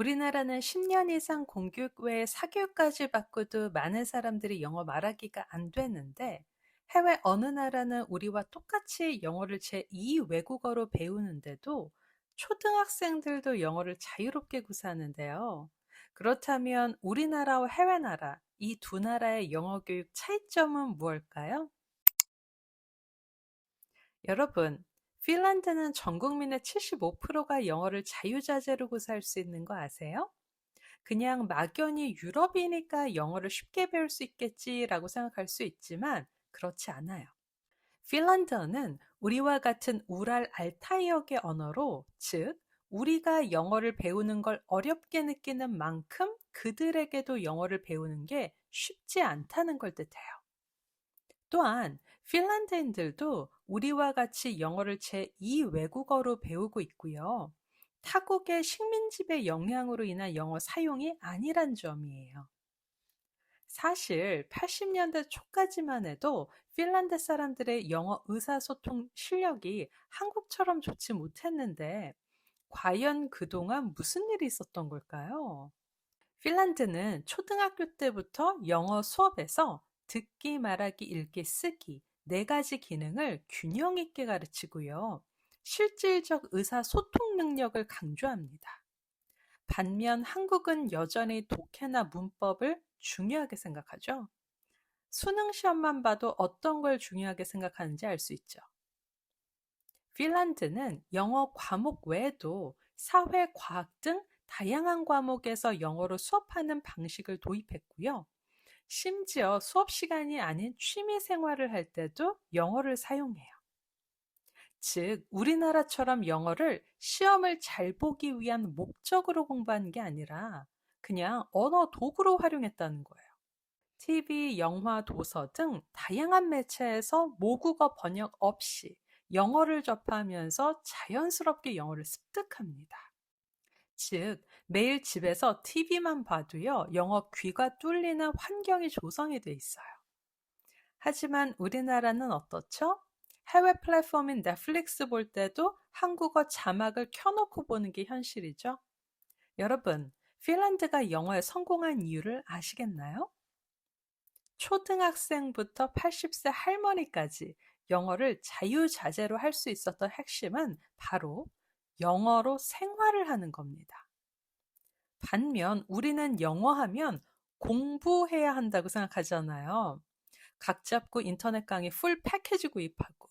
우리나라는 10년 이상 공교육 외에 사교육까지 받고도 많은 사람들이 영어 말하기가 안 되는데 해외 어느 나라는 우리와 똑같이 영어를 제2 외국어로 배우는데도 초등학생들도 영어를 자유롭게 구사하는데요. 그렇다면 우리나라와 해외 나라, 이 두 나라의 영어 교육 차이점은 무엇일까요? 여러분, 핀란드는 전 국민의 75%가 영어를 자유자재로 구사할 수 있는 거 아세요? 그냥 막연히 유럽이니까 영어를 쉽게 배울 수 있겠지라고 생각할 수 있지만 그렇지 않아요. 핀란드어는 우리와 같은 우랄 알타이어계 언어로, 즉 우리가 영어를 배우는 걸 어렵게 느끼는 만큼 그들에게도 영어를 배우는 게 쉽지 않다는 걸 뜻해요. 또한 핀란드인들도 우리와 같이 영어를 제2 외국어로 배우고 있고요. 타국의 식민지배 영향으로 인한 영어 사용이 아니란 점이에요. 사실 80년대 초까지만 해도 핀란드 사람들의 영어 의사소통 실력이 한국처럼 좋지 못했는데 과연 그동안 무슨 일이 있었던 걸까요? 핀란드는 초등학교 때부터 영어 수업에서 듣기, 말하기, 읽기, 쓰기 네 가지 기능을 균형 있게 가르치고요. 실질적 의사소통 능력을 강조합니다. 반면 한국은 여전히 독해나 문법을 중요하게 생각하죠. 수능 시험만 봐도 어떤 걸 중요하게 생각하는지 알 수 있죠. 핀란드는 영어 과목 외에도 사회, 과학 등 다양한 과목에서 영어로 수업하는 방식을 도입했고요. 심지어 수업 시간이 아닌 취미 생활을 할 때도 영어를 사용해요. 즉, 우리나라처럼 영어를 시험을 잘 보기 위한 목적으로 공부하는 게 아니라 그냥 언어 도구로 활용했다는 거예요. TV, 영화, 도서 등 다양한 매체에서 모국어 번역 없이 영어를 접하면서 자연스럽게 영어를 습득합니다. 즉, 매일 집에서 TV만 봐도요, 영어 귀가 뚫리는 환경이 조성이 돼 있어요. 하지만 우리나라는 어떻죠? 해외 플랫폼인 넷플릭스 볼 때도 한국어 자막을 켜놓고 보는 게 현실이죠. 여러분, 핀란드가 영어에 성공한 이유를 아시겠나요? 초등학생부터 80세 할머니까지 영어를 자유자재로 할 수 있었던 핵심은 바로 영어로 생활을 하는 겁니다. 반면 우리는 영어 하면 공부해야 한다고 생각하잖아요. 각 잡고 인터넷 강의 풀 패키지 구입하고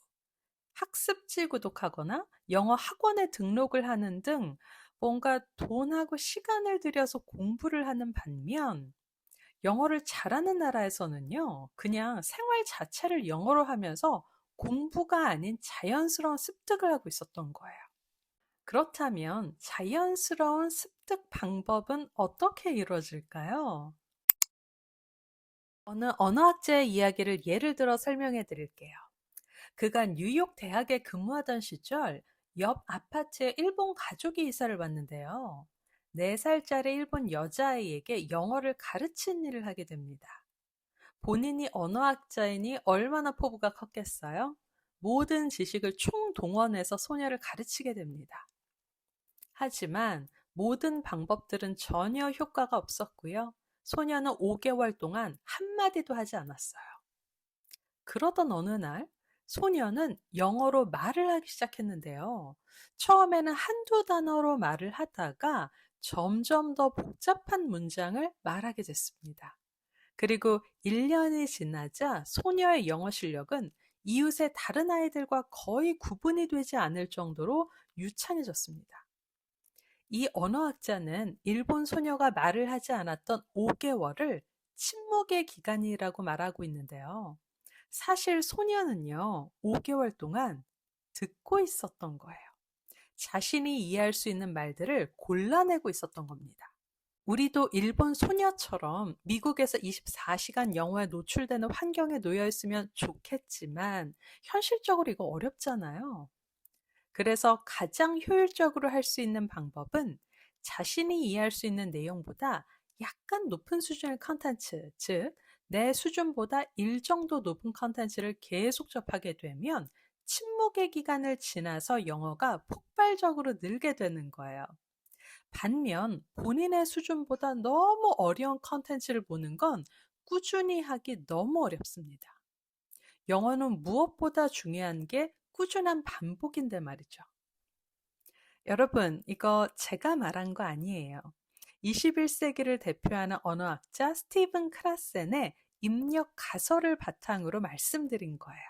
학습지 구독하거나 영어 학원에 등록을 하는 등 뭔가 돈하고 시간을 들여서 공부를 하는 반면 영어를 잘하는 나라에서는요, 그냥 생활 자체를 영어로 하면서 공부가 아닌 자연스러운 습득을 하고 있었던 거예요. 그렇다면 자연스러운 습득 방법은 어떻게 이루어질까요? 어느 언어학자의 이야기를 예를 들어 설명해 드릴게요. 그가 뉴욕 대학에 근무하던 시절 옆 아파트에 일본 가족이 이사를 왔는데요. 4살짜리 일본 여자아이에게 영어를 가르친 일을 하게 됩니다. 본인이 언어학자이니 얼마나 포부가 컸겠어요? 모든 지식을 총동원해서 소녀를 가르치게 됩니다. 하지만 모든 방법들은 전혀 효과가 없었고요. 소녀는 5개월 동안 한마디도 하지 않았어요. 그러던 어느 날 소녀는 영어로 말을 하기 시작했는데요. 처음에는 한두 단어로 말을 하다가 점점 더 복잡한 문장을 말하게 됐습니다. 그리고 1년이 지나자 소녀의 영어 실력은 이웃의 다른 아이들과 거의 구분이 되지 않을 정도로 유창해졌습니다. 이 언어학자는 일본 소녀가 말을 하지 않았던 5개월을 침묵의 기간이라고 말하고 있는데요. 사실 소녀는요, 5개월 동안 듣고 있었던 거예요. 자신이 이해할 수 있는 말들을 골라내고 있었던 겁니다. 우리도 일본 소녀처럼 미국에서 24시간 영어에 노출되는 환경에 놓여 있으면 좋겠지만 현실적으로 이거 어렵잖아요. 그래서 가장 효율적으로 할 수 있는 방법은 자신이 이해할 수 있는 내용보다 약간 높은 수준의 컨텐츠, 즉 내 수준보다 1 정도 높은 컨텐츠를 계속 접하게 되면 침묵의 기간을 지나서 영어가 폭발적으로 늘게 되는 거예요. 반면 본인의 수준보다 너무 어려운 컨텐츠를 보는 건 꾸준히 하기 너무 어렵습니다. 영어는 무엇보다 중요한 게 꾸준한 반복인데 말이죠. 여러분, 이거 제가 말한 거 아니에요. 21세기를 대표하는 언어학자 스티븐 크라센의 입력 가설을 바탕으로 말씀드린 거예요.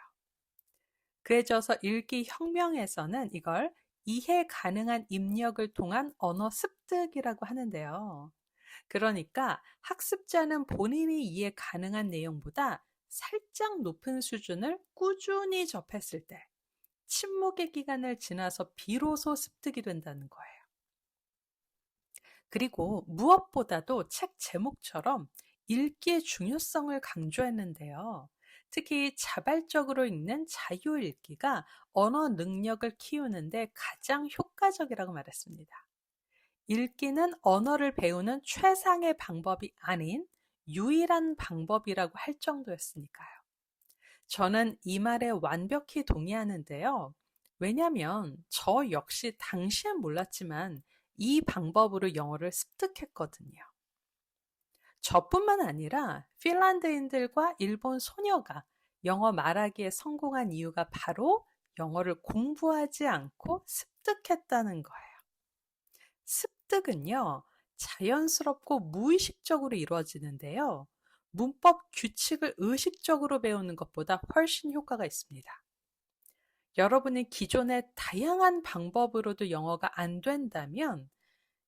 그에 져서 읽기 혁명에서는 이걸 이해 가능한 입력을 통한 언어 습득이라고 하는데요. 그러니까 학습자는 본인이 이해 가능한 내용보다 살짝 높은 수준을 꾸준히 접했을 때 침묵의 기간을 지나서 비로소 습득이 된다는 거예요. 그리고 무엇보다도 책 제목처럼 읽기의 중요성을 강조했는데요. 특히 자발적으로 읽는 자유 읽기가 언어 능력을 키우는데 가장 효과적이라고 말했습니다. 읽기는 언어를 배우는 최상의 방법이 아닌 유일한 방법이라고 할 정도였으니까요. 저는 이 말에 완벽히 동의하는데요. 왜냐하면 저 역시 당시엔 몰랐지만 이 방법으로 영어를 습득했거든요. 저뿐만 아니라 핀란드인들과 일본 소녀가 영어 말하기에 성공한 이유가 바로 영어를 공부하지 않고 습득했다는 거예요. 습득은요, 자연스럽고 무의식적으로 이루어지는데요. 문법 규칙을 의식적으로 배우는 것보다 훨씬 효과가 있습니다. 여러분이 기존의 다양한 방법으로도 영어가 안 된다면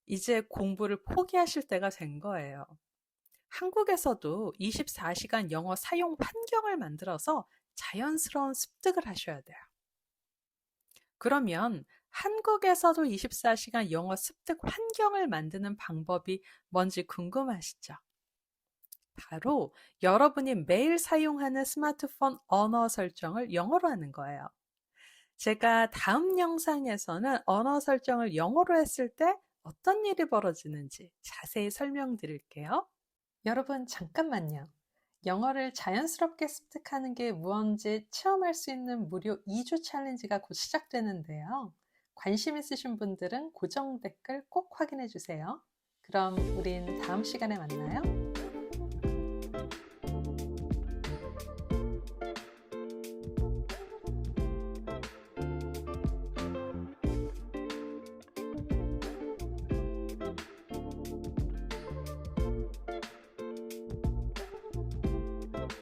이제 공부를 포기하실 때가 된 거예요. 한국에서도 24시간 영어 사용 환경을 만들어서 자연스러운 습득을 하셔야 돼요. 그러면 한국에서도 24시간 영어 습득 환경을 만드는 방법이 뭔지 궁금하시죠? 바로 여러분이 매일 사용하는 스마트폰 언어 설정을 영어로 하는 거예요. 제가 다음 영상에서는 언어 설정을 영어로 했을 때 어떤 일이 벌어지는지 자세히 설명드릴게요. 여러분, 잠깐만요. 영어를 자연스럽게 습득하는 게 무언지 체험할 수 있는 무료 2주 챌린지가 곧 시작되는데요. 관심 있으신 분들은 고정 댓글 꼭 확인해 주세요. 그럼 우린 다음 시간에 만나요.